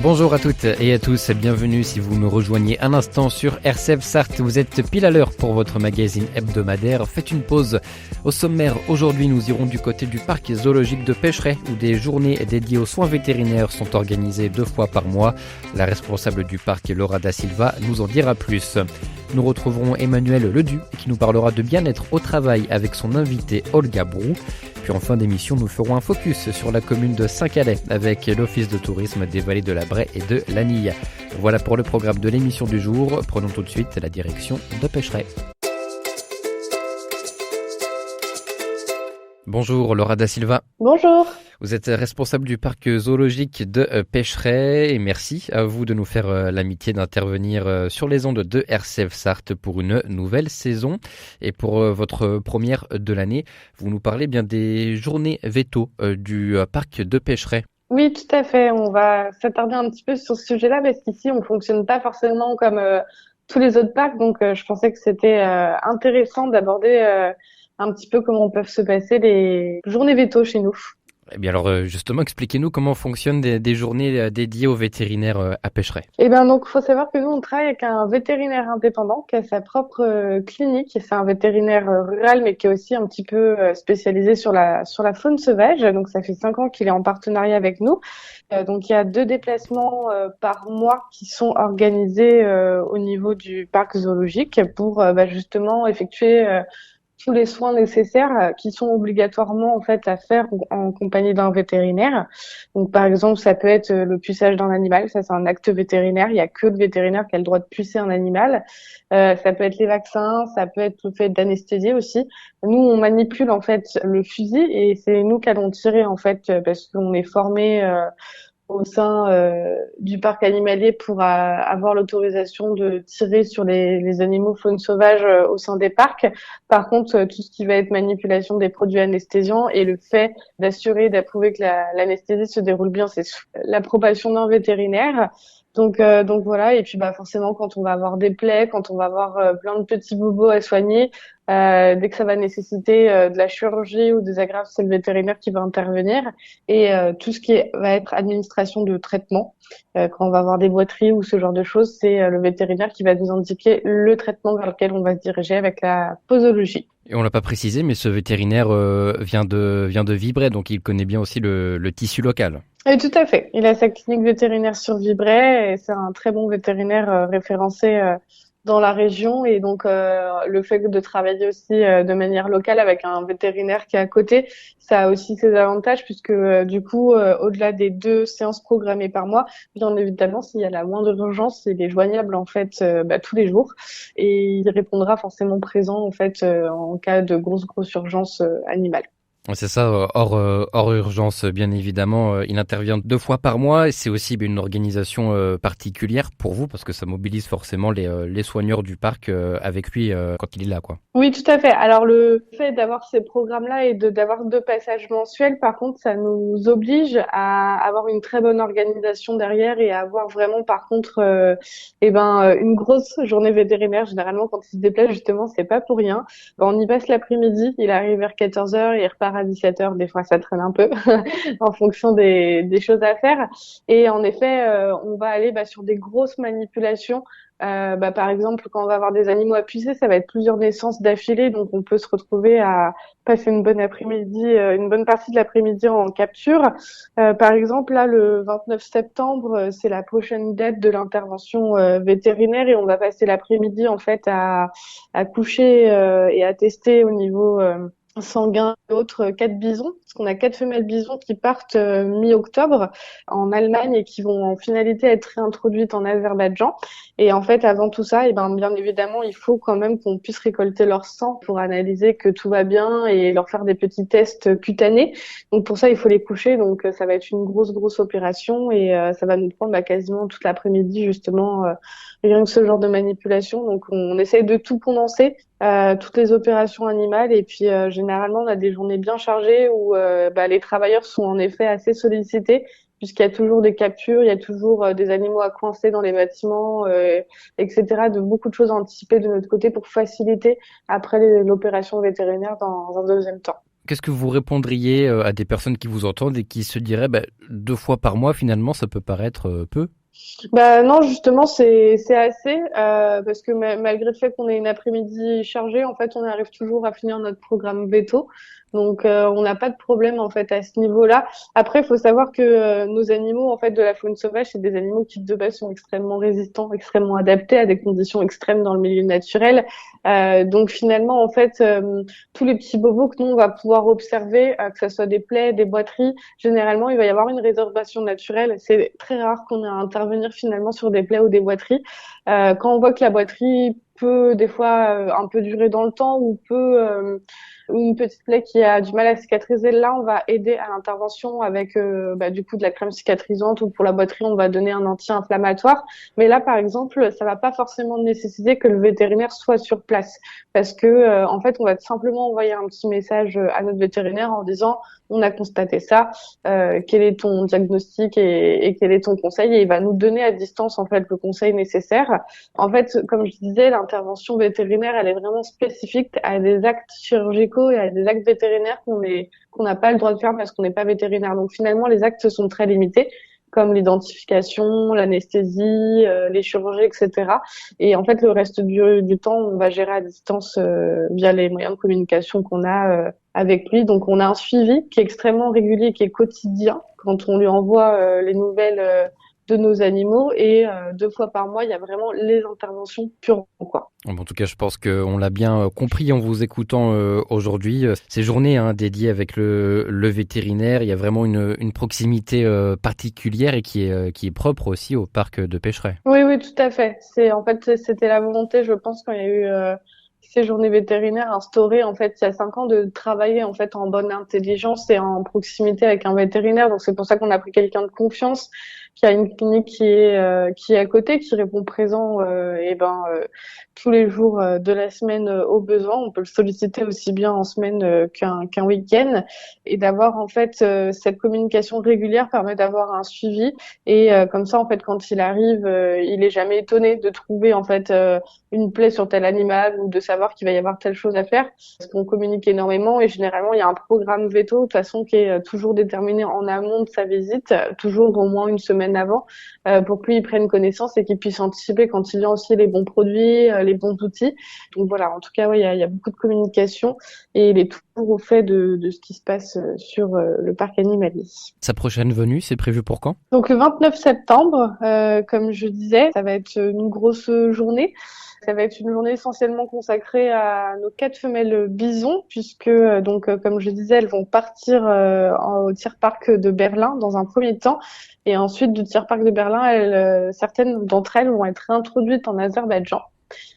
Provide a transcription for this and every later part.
Bonjour à toutes et à tous, bienvenue si vous nous rejoignez un instant sur RCF Sarthe. Vous êtes pile à l'heure pour votre magazine hebdomadaire. Faites une pause. Au sommaire, aujourd'hui nous irons du côté du parc zoologique de Pêcheret où des journées dédiées aux soins vétérinaires sont organisées 2 fois par mois. La responsable du parc, Laura da Silva, nous en dira plus. Nous retrouverons Emmanuel Ledu qui nous parlera de bien-être au travail avec son invité Olga Brou. Puis en fin d'émission, nous ferons un focus sur la commune de Saint-Calais avec l'office de tourisme des vallées de la Braie et de l'Anille. Voilà pour le programme de l'émission du jour. Prenons tout de suite la direction de Pêcheret. Bonjour Laura da Silva. Bonjour. Vous êtes responsable du parc zoologique de Pêcheret et merci à vous de nous faire l'amitié d'intervenir sur les ondes de RCF Sarthe pour une nouvelle saison. Et pour votre première de l'année, vous nous parlez bien des journées véto du parc de Pêcheret. Oui, tout à fait. On va s'attarder un petit peu sur ce sujet-là parce qu'ici, on fonctionne pas forcément comme tous les autres parcs. Donc, je pensais que c'était intéressant d'aborder un petit peu comment peuvent se passer les journées véto chez nous. Eh bien alors justement, expliquez-nous comment fonctionnent des journées dédiées aux vétérinaires à Pêcheret. Eh bien, donc, faut savoir que nous, on travaille avec un vétérinaire indépendant qui a sa propre clinique. Et c'est un vétérinaire rural, mais qui est aussi un petit peu spécialisé sur la faune sauvage. Donc, ça fait 5 ans qu'il est en partenariat avec nous. Donc, il y a 2 déplacements par mois qui sont organisés au niveau du parc zoologique pour justement effectuer tous les soins nécessaires qui sont obligatoirement en fait à faire en compagnie d'un vétérinaire. Donc par exemple, ça peut être le puçage d'un animal, ça c'est un acte vétérinaire, il y a que le vétérinaire qui a le droit de pucer un animal. Ça peut être les vaccins, ça peut être le fait d'anesthésier aussi. Nous, on manipule en fait le fusil et c'est nous qui allons tirer en fait parce qu'on est formé au sein du parc animalier pour avoir l'autorisation de tirer sur les animaux faune sauvage au sein des parcs. Par contre, tout ce qui va être manipulation des produits anesthésiants et le fait d'approuver que l'anesthésie se déroule bien, c'est l'approbation d'un vétérinaire. Donc voilà, et puis forcément quand on va avoir des plaies, quand on va avoir plein de petits bobos à soigner, dès que ça va nécessiter de la chirurgie ou des agrafes, c'est le vétérinaire qui va intervenir. Et tout ce qui va être administration de traitement, quand on va avoir des boiteries ou ce genre de choses, c'est le vétérinaire qui va nous indiquer le traitement vers lequel on va se diriger avec la posologie. Et on l'a pas précisé, mais ce vétérinaire vient de Vibray, donc il connaît bien aussi le tissu local. Oui, tout à fait. Il a sa clinique vétérinaire sur Vibray et c'est un très bon vétérinaire référencé dans la région. Et donc, le fait de travailler aussi de manière locale avec un vétérinaire qui est à côté, ça a aussi ses avantages puisque du coup, au-delà des 2 séances programmées par mois, bien évidemment, s'il y a la moindre urgence, il est joignable en fait tous les jours et il répondra forcément présent en fait en cas de grosse urgence animale. C'est ça, hors urgence, bien évidemment. Il intervient 2 fois par mois et c'est aussi une organisation particulière pour vous parce que ça mobilise forcément les soigneurs du parc avec lui quand il est là, quoi. Oui, tout à fait. Alors, le fait d'avoir ces programmes-là et d'avoir 2 passages mensuels, par contre, ça nous oblige à avoir une très bonne organisation derrière et à avoir vraiment, par contre, une grosse journée vétérinaire. Généralement, quand il se déplace, justement, c'est pas pour rien. On y passe l'après-midi, il arrive vers 14 heures, il repart à 17 heures. Des fois, ça traîne un peu en fonction des choses à faire. Et en effet, on va aller sur des grosses manipulations. Par exemple, quand on va avoir des animaux à pucer, ça va être plusieurs naissances d'affilée, donc on peut se retrouver à passer une bonne après-midi, une bonne partie de l'après-midi en capture. Par exemple, là, le 29 septembre, c'est la prochaine date de l'intervention vétérinaire et on va passer l'après-midi en fait à coucher et à tester au niveau sanguin et autres 4 bisons, parce qu'on a 4 femelles bisons qui partent mi-octobre en Allemagne et qui vont en finalité être réintroduites en Azerbaïdjan. Et en fait, avant tout ça, bien évidemment, il faut quand même qu'on puisse récolter leur sang pour analyser que tout va bien et leur faire des petits tests cutanés. Donc pour ça, il faut les coucher. Donc ça va être une grosse opération et ça va nous prendre quasiment toute l'après-midi justement rien que ce genre de manipulation. Donc on essaye de tout condenser, toutes les opérations animales et puis généralement on a des journées bien chargées où les travailleurs sont en effet assez sollicités puisqu'il y a toujours des captures, il y a toujours des animaux à coincer dans les bâtiments, etc. De beaucoup de choses à anticiper de notre côté pour faciliter après l'opération vétérinaire dans un deuxième temps. Qu'est-ce que vous répondriez à des personnes qui vous entendent et qui se diraient 2 fois par mois, finalement, ça peut paraître peu? Bah non, justement, c'est assez parce que malgré le fait qu'on ait une après-midi chargée, en fait, on arrive toujours à finir notre programme veto. Donc, on n'a pas de problème en fait à ce niveau-là. Après, il faut savoir que nos animaux, en fait, de la faune sauvage, c'est des animaux qui de base sont extrêmement résistants, extrêmement adaptés à des conditions extrêmes dans le milieu naturel. Donc, finalement, en fait, tous les petits bobos que nous on va pouvoir observer, que ce soit des plaies, des boiteries, généralement, il va y avoir une réservation naturelle. C'est très rare qu'on ait à intervenir finalement sur des plaies ou des boiteries. Quand on voit que la boiterie peut des fois un peu durer dans le temps ou une petite plaie qui a du mal à cicatriser, là on va aider à l'intervention avec du coup de la crème cicatrisante, ou pour la boiterie on va donner un anti-inflammatoire. Mais là par exemple ça va pas forcément nécessiter que le vétérinaire soit sur place, parce que en fait on va simplement envoyer un petit message à notre vétérinaire en disant on a constaté ça, quel est ton diagnostic et quel est ton conseil, et il va nous donner à distance en fait le conseil nécessaire. En fait, comme je disais, l'intervention vétérinaire, elle est vraiment spécifique à des actes chirurgicaux et à des actes vétérinaires qu'on n'a pas le droit de faire parce qu'on n'est pas vétérinaire. Donc finalement, les actes sont très limités, comme l'identification, l'anesthésie, les chirurgies, etc. Et en fait, le reste du temps, on va gérer à distance via les moyens de communication qu'on a avec lui. Donc, on a un suivi qui est extrêmement régulier, qui est quotidien quand on lui envoie les nouvelles de nos animaux, et 2 fois par mois, il y a vraiment les interventions pures, quoi. En tout cas, je pense qu'on l'a bien compris en vous écoutant aujourd'hui. Ces journées dédiées avec le vétérinaire, il y a vraiment une proximité particulière et qui est propre aussi au parc de Pêcheret. Oui, oui, tout à fait. En fait, c'était la volonté, je pense, quand il y a eu ces journées vétérinaires instaurées, en fait, il y a 5 ans, de travailler, en fait, en bonne intelligence et en proximité avec un vétérinaire. Donc, c'est pour ça qu'on a pris quelqu'un de confiance, qui a une clinique qui est à côté, qui répond présent, tous les jours de la semaine aux besoins. On peut le solliciter aussi bien en semaine qu'un week-end. Et d'avoir, en fait, cette communication régulière permet d'avoir un suivi. Et comme ça, en fait, quand il arrive, il est jamais étonné de trouver, en fait, une plaie sur tel animal, ou de savoir qu'il va y avoir telle chose à faire, parce qu'on communique énormément, et généralement il y a un programme veto de toute façon qui est toujours déterminé en amont de sa visite, toujours au moins une semaine avant, pour que lui il prenne connaissance et qu'il puisse anticiper quand il y a aussi les bons produits, les bons outils. Donc voilà, en tout cas il y a beaucoup de communication, et il est toujours au fait de ce qui se passe sur le parc animalier. Sa prochaine venue, c'est prévu pour quand? Donc le 29 septembre, comme je disais, ça va être une grosse journée. Ça va être une journée essentiellement consacrée à nos 4 femelles bisons, puisque comme je disais, elles vont partir au Tierpark de Berlin dans un premier temps, et ensuite du Tierpark de Berlin, certaines d'entre elles vont être réintroduites en Azerbaïdjan.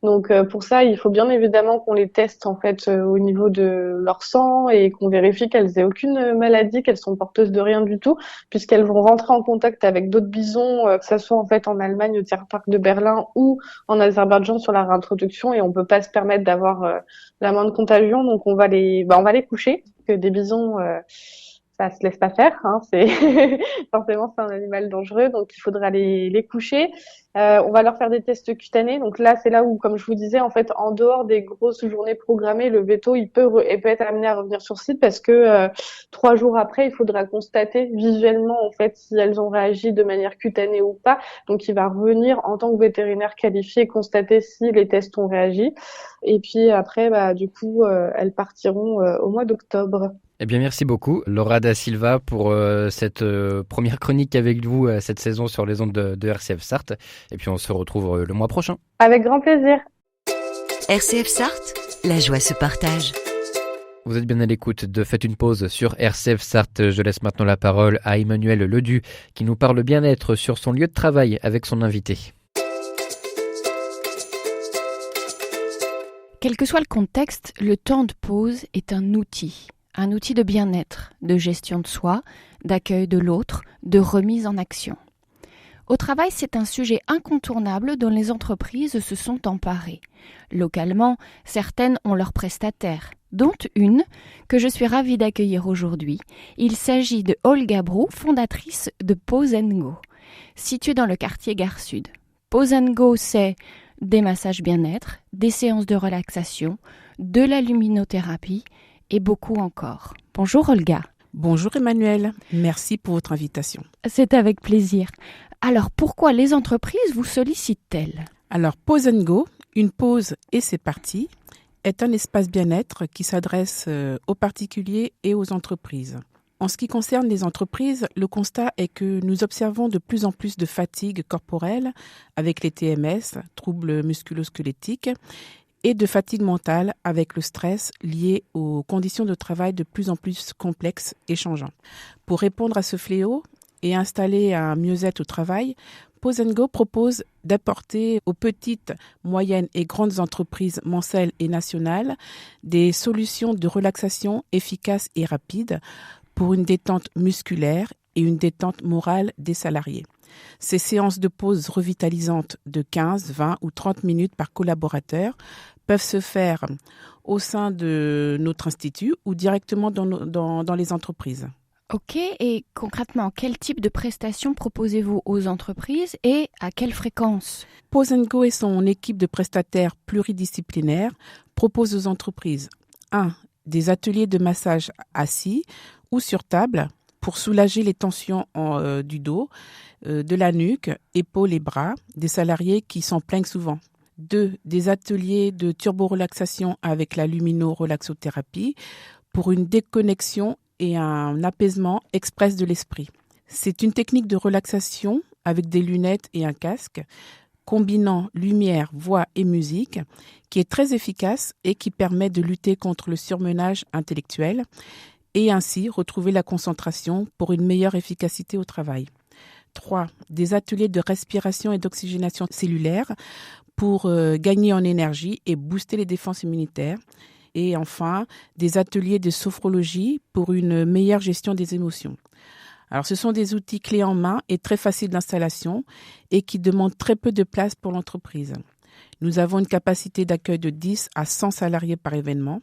Donc pour ça, il faut bien évidemment qu'on les teste en fait au niveau de leur sang, et qu'on vérifie qu'elles aient aucune maladie, qu'elles sont porteuses de rien du tout, puisqu'elles vont rentrer en contact avec d'autres bisons, que ça soit en fait en Allemagne au Tierpark de Berlin ou en Azerbaïdjan sur la réintroduction, et on peut pas se permettre d'avoir la moindre contagion. Donc on va les coucher, parce que des bisons ça se laisse pas faire, hein. C'est forcément c'est un animal dangereux, donc il faudra les coucher. On va leur faire des tests cutanés. Donc là, c'est là où, comme je vous disais, en fait, en dehors des grosses journées programmées, le veto il peut être amené à revenir sur site, parce que 3 jours après, il faudra constater visuellement en fait si elles ont réagi de manière cutanée ou pas. Donc il va revenir en tant que vétérinaire qualifié constater si les tests ont réagi. Et puis après, elles partiront au mois d'octobre. Eh bien, merci beaucoup, Laura da Silva, pour cette première chronique avec vous cette saison sur les ondes de RCF Sarthe. Et puis, on se retrouve le mois prochain. Avec grand plaisir. RCF Sarthe, la joie se partage. Vous êtes bien à l'écoute de Faites une pause sur RCF Sarthe. Je laisse maintenant la parole à Emmanuel Ledu, qui nous parle bien-être sur son lieu de travail avec son invité. Quel que soit le contexte, le temps de pause est un outil de bien-être, de gestion de soi, d'accueil de l'autre, de remise en action. Au travail, c'est un sujet incontournable dont les entreprises se sont emparées. Localement, certaines ont leurs prestataires, dont une que je suis ravie d'accueillir aujourd'hui. Il s'agit de Olga Brou, fondatrice de Pause & Go, située dans le quartier Gare Sud. Pause & Go, c'est des massages bien-être, des séances de relaxation, de la luminothérapie et beaucoup encore. Bonjour Olga. Bonjour Emmanuel, merci pour votre invitation. C'est avec plaisir. Alors pourquoi les entreprises vous sollicitent-elles ? Alors Pause & Go, une pause et c'est parti, est un espace bien-être qui s'adresse aux particuliers et aux entreprises. En ce qui concerne les entreprises, le constat est que nous observons de plus en plus de fatigue corporelle avec les TMS, troubles musculo-squelettiques, et de fatigue mentale avec le stress lié aux conditions de travail de plus en plus complexes et changeantes. Pour répondre à ce fléau et installer un mieux-être au travail, Pause & Go propose d'apporter aux petites, moyennes et grandes entreprises mensuelles et nationales des solutions de relaxation efficaces et rapides pour une détente musculaire et une détente morale des salariés. Ces séances de pause revitalisantes de 15, 20 ou 30 minutes par collaborateur peuvent se faire au sein de notre institut ou directement dans les entreprises. Ok, et concrètement, quel type de prestations proposez-vous aux entreprises et à quelle fréquence ? Pause & Go et son équipe de prestataires pluridisciplinaires proposent aux entreprises 1. Des ateliers de massage assis ou sur table pour soulager les tensions du dos, de la nuque, épaules et bras des salariés qui s'en plaignent souvent. 2. Des ateliers de turbo-relaxation avec la lumino-relaxothérapie pour une déconnexion et un apaisement express de l'esprit. C'est une technique de relaxation avec des lunettes et un casque, combinant lumière, voix et musique, qui est très efficace et qui permet de lutter contre le surmenage intellectuel et ainsi retrouver la concentration pour une meilleure efficacité au travail. 3. Des ateliers de respiration et d'oxygénation cellulaire pour gagner en énergie et booster les défenses immunitaires. Et enfin, des ateliers de sophrologie pour une meilleure gestion des émotions. Alors, ce sont des outils clés en main et très faciles d'installation et qui demandent très peu de place pour l'entreprise. Nous avons une capacité d'accueil de 10 à 100 salariés par événement.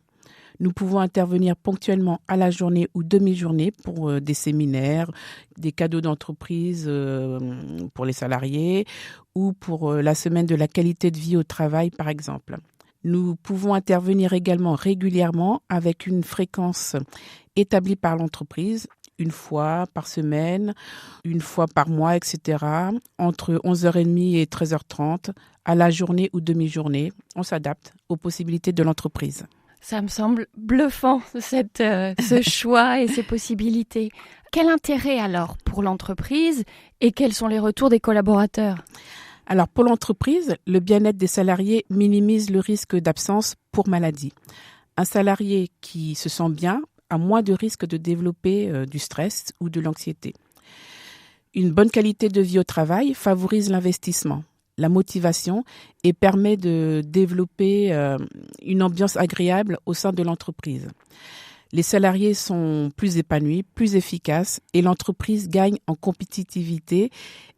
Nous pouvons intervenir ponctuellement à la journée ou demi-journée pour des séminaires, des cadeaux d'entreprise pour les salariés ou pour la semaine de la qualité de vie au travail, par exemple. Nous pouvons intervenir également régulièrement avec une fréquence établie par l'entreprise, une fois par semaine, une fois par mois, etc., entre 11h30 et 13h30, à la journée ou demi-journée. On s'adapte aux possibilités de l'entreprise. Ça me semble bluffant, ce choix et ces possibilités. Quel intérêt alors pour l'entreprise et quels sont les retours des collaborateurs ? Alors pour l'entreprise, le bien-être des salariés minimise le risque d'absence pour maladie. Un salarié qui se sent bien a moins de risque de développer du stress ou de l'anxiété. Une bonne qualité de vie au travail favorise l'investissement, la motivation et permet de développer une ambiance agréable au sein de l'entreprise. Les salariés sont plus épanouis, plus efficaces et l'entreprise gagne en compétitivité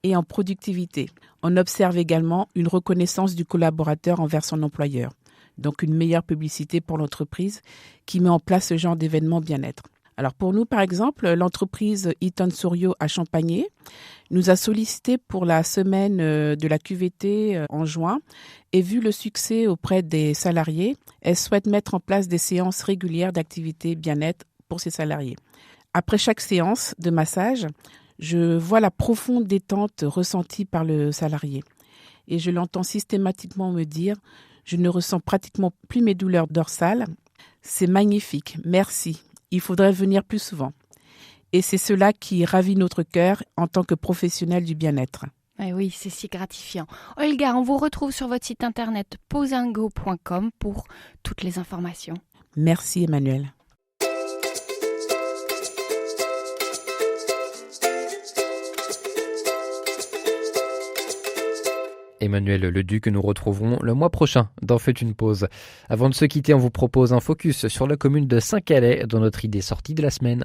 et en productivité. On observe également une reconnaissance du collaborateur envers son employeur, donc une meilleure publicité pour l'entreprise qui met en place ce genre d'événement bien-être. Alors pour nous, par exemple, l'entreprise Eaton Souriau à Champagné nous a sollicité pour la semaine de la QVT en juin et vu le succès auprès des salariés, elle souhaite mettre en place des séances régulières d'activité bien-être pour ses salariés. Après chaque séance de massage, je vois la profonde détente ressentie par le salarié et je l'entends systématiquement me dire « Je ne ressens pratiquement plus mes douleurs dorsales. C'est magnifique, merci. Il faudrait venir plus souvent. » Et c'est cela qui ravit notre cœur en tant que professionnel du bien-être. Eh oui, c'est si gratifiant. Olga, on vous retrouve sur votre site internet pauseandgo.com pour toutes les informations. Merci Emmanuel. Emmanuel Leduc, que nous retrouverons le mois prochain dans Faites une pause. Avant de se quitter, on vous propose un focus sur la commune de Saint-Calais dans notre idée sortie de la semaine.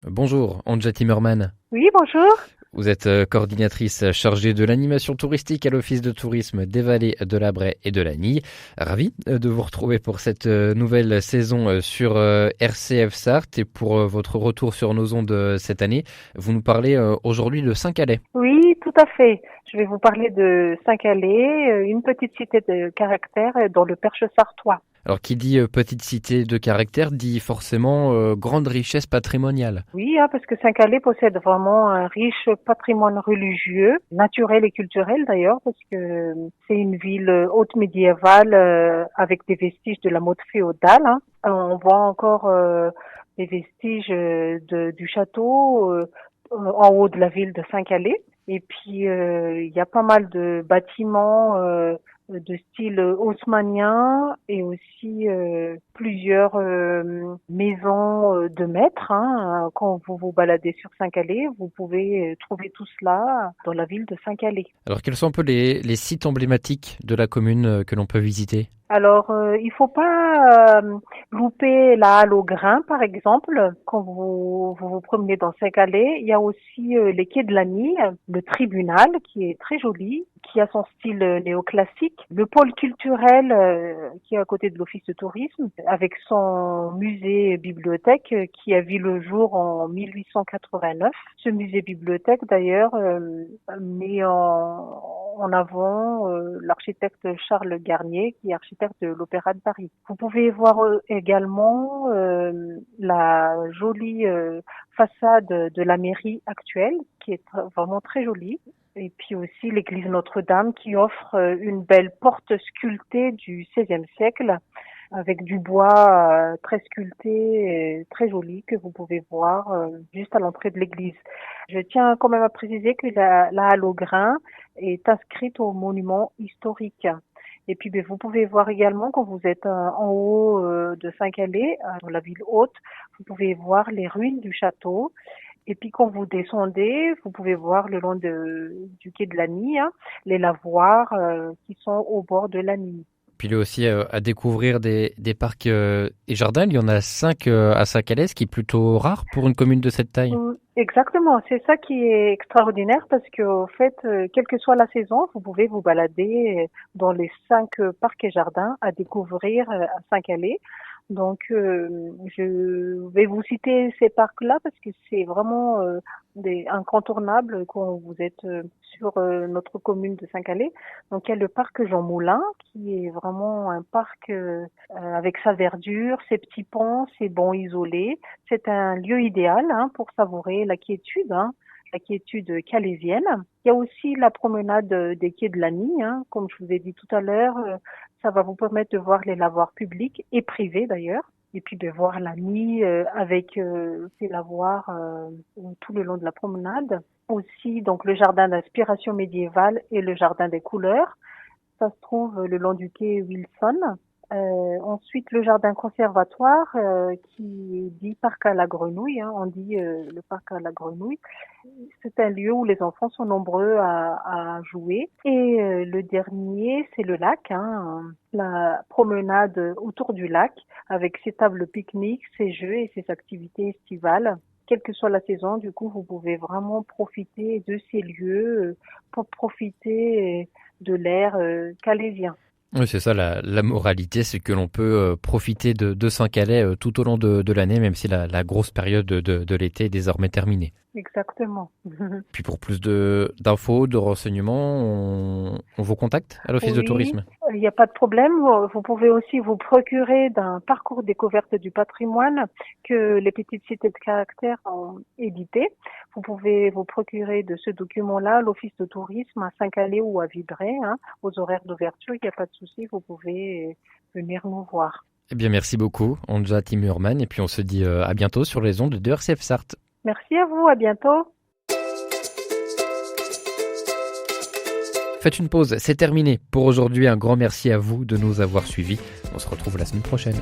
Bonjour, Anja Timmerman. Oui, bonjour. Vous êtes coordinatrice chargée de l'animation touristique à l'Office de tourisme des vallées de la Braie et de la Nille. Ravi de vous retrouver pour cette nouvelle saison sur RCF Sarthe et pour votre retour sur nos ondes cette année. Vous nous parlez aujourd'hui de Saint-Calais. Oui, tout à fait. Je vais vous parler de Saint-Calais, une petite cité de caractère dans le Perche sartois. Alors qui dit petite cité de caractère dit forcément grande richesse patrimoniale. Oui, parce que Saint-Calais possède vraiment un riche patrimoine religieux, naturel et culturel d'ailleurs, parce que c'est une ville haute médiévale avec des vestiges de la mode féodale. On voit encore des vestiges du château en haut de la ville de Saint-Calais. Et puis il y a pas mal de bâtiments de style haussmannien et aussi plusieurs maisons de maîtres. Quand vous vous baladez sur Saint-Calais, vous pouvez trouver tout cela dans la ville de Saint-Calais. Alors quels sont un peu les sites emblématiques de la commune que l'on peut visiter ? Alors, il faut pas louper la halle au grain, par exemple, quand vous promenez dans Saint-Calais. Il y a aussi les quais de l'Agny, le tribunal, qui est très joli, qui a son style néoclassique, le pôle culturel qui est à côté de l'office de tourisme, avec son musée-bibliothèque qui a vu le jour en 1889. Ce musée-bibliothèque, d'ailleurs, met en avant l'architecte Charles Garnier, qui est architecte de l'Opéra de Paris. Vous pouvez voir également la jolie façade de la mairie actuelle, qui est vraiment très jolie. Et puis aussi l'église Notre-Dame, qui offre une belle porte sculptée du XVIe siècle, avec du bois très sculpté et très joli que vous pouvez voir juste à l'entrée de l'église. Je tiens quand même à préciser que la halle au grain est inscrite au monument historique. Et puis vous pouvez voir également quand vous êtes en haut de Saint-Calais, dans la ville haute, vous pouvez voir les ruines du château. Et puis quand vous descendez, vous pouvez voir le long du quai de l'Agny, les lavoirs qui sont au bord de l'Agny. Puis il y a aussi à découvrir des parcs et jardins. Il y en a 5 à Saint-Calais, ce qui est plutôt rare pour une commune de cette taille. Exactement, c'est ça qui est extraordinaire parce que au fait, quelle que soit la saison, vous pouvez vous balader dans les 5 parcs et jardins à découvrir à Saint-Calais. Donc, je vais vous citer ces parcs-là parce que c'est vraiment des incontournables quand vous êtes sur notre commune de Saint-Calais. Donc, il y a le parc Jean Moulin qui est vraiment un parc avec sa verdure, ses petits ponts, ses bancs isolés. C'est un lieu idéal pour savourer la quiétude calaisienne. Il y a aussi la promenade des quais de l'Agny, comme je vous ai dit tout à l'heure. Ça va vous permettre de voir les lavoirs publics et privés d'ailleurs, et puis de voir l'Agny avec ces lavoirs tout le long de la promenade. Aussi donc le jardin d'inspiration médiévale et le jardin des couleurs. Ça se trouve le long du quai Wilson. Ensuite, le jardin conservatoire qui dit parc à la grenouille, on dit le parc à la grenouille. C'est un lieu où les enfants sont nombreux à jouer. Et le dernier, c'est le lac, la promenade autour du lac avec ses tables pique-nique, ses jeux et ses activités estivales. Quelle que soit la saison, du coup, vous pouvez vraiment profiter de ces lieux pour profiter de l'air calaisien. Oui, c'est ça, la moralité, c'est que l'on peut profiter de Saint-Calais tout au long de l'année, même si la grosse période de l'été est désormais terminée. Exactement. Puis pour plus d'infos, de renseignements, on vous contacte à l'Office de tourisme? Il n'y a pas de problème. Vous pouvez aussi vous procurer d'un parcours découverte du patrimoine que les petites cités de caractère ont édité. Vous pouvez vous procurer de ce document-là à l'Office de tourisme à Saint-Calais ou à Vibré, aux horaires d'ouverture. Il n'y a pas de souci, vous pouvez venir nous voir. Eh bien, merci beaucoup, Anja Timmerman, et puis on se dit à bientôt sur les ondes de RCF Sarthe. Merci à vous, à bientôt. Faites une pause, c'est terminé. Pour aujourd'hui, un grand merci à vous de nous avoir suivis. On se retrouve la semaine prochaine.